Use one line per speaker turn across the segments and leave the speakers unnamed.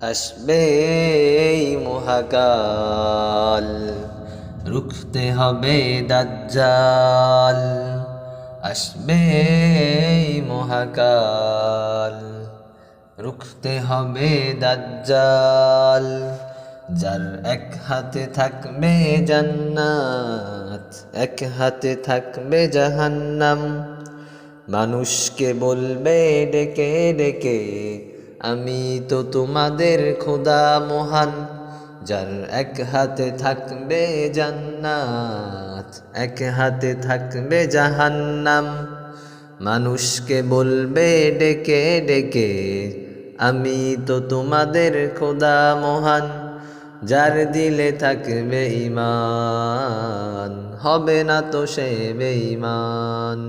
আসবে এই মহাকাল, রুখতে হবে দাজ্জাল। আসবে এই মহাকাল, রুখতে হবে দাজ্জাল। যার এক হাতে থাকবে জান্নাত, এক হাতে থাকবে জাহান্নাম। মানুষকে বলবে ডেকে ডেকে, আমি তো তোমাদের খোদা মহান। যার এক হাতে থাকবে জান্নাত, এক হাতে থাকবে জাহান্নাম। মানুষকে বলবে ডেকে ডেকে, আমি তো তোমাদের খোদা মহান। যার দিলে থাকবে ঈমান, হবে না তো সে বেঈমান।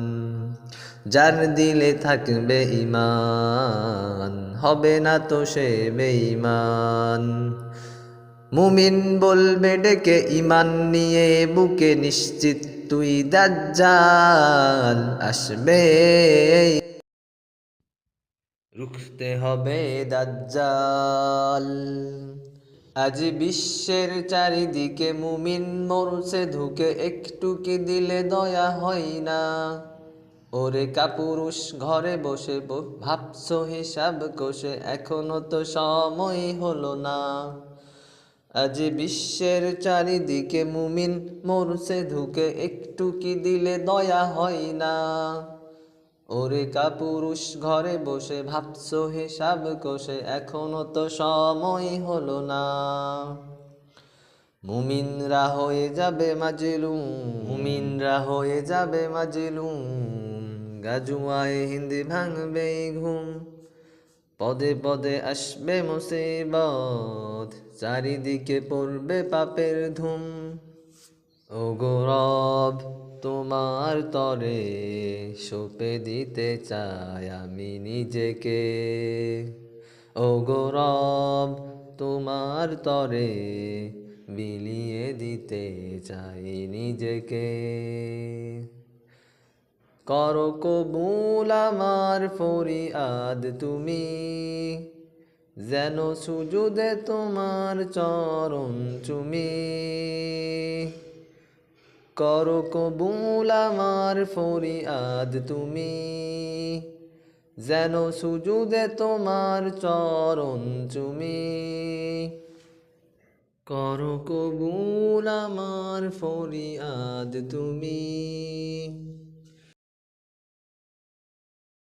যার দিলে থাকবে ঈমান, হবে না তো সে বেঈমান। মুমিন বলবে ডেকে ঈমান নিয়ে বুকে, নিশ্চিত তুই দাজ্জাল আসবে। রুখতে হবে দাজ্জাল। আজ বিশ্বের চারিদিকে মুমিন মরছে ধুকে, একটু কি দিলে দয়া হয় না? ওরে কাপুরুষ ঘরে বসে ভাবছো হিসাব কষে, এখনো তো সময় হলো না। আজ বিশ্বের চারিদিকে মুমিন মরছে ধুকে, একটু কি দিলে দয়া হয় না? ওরে কাপুরুষ ঘরে বসে ভাবছো হিসাব কষে, এখনো তো সময় হলো না। মুমিনরা হয়ে যাবে মাজলুম, মুমিনরা হয়ে যাবে মাজলুম। গাজুয়ায় হিন্দি ভাঙবে ঘুম, পদে পদে আসবে মুসিবত, চারিদিকে পড়বে পাপের ধুম। ও গো রব, তোমার তরে সঁপে দিতে চাই আমি নিজেকে। ও গো রব, তোমার তরে বিলিয়ে দিতে চাই নিজেকে। করো কবুল আমার ফরিয়াদ তুমি, যেন সুজুদে তোমার চরণ চুমি। করো কবুল আমার ফরিয়াদ তুমি, যেন সুজুদে তোমার চরণ চুমি। করো কবুল আমার ফরিয়াদ তুমি।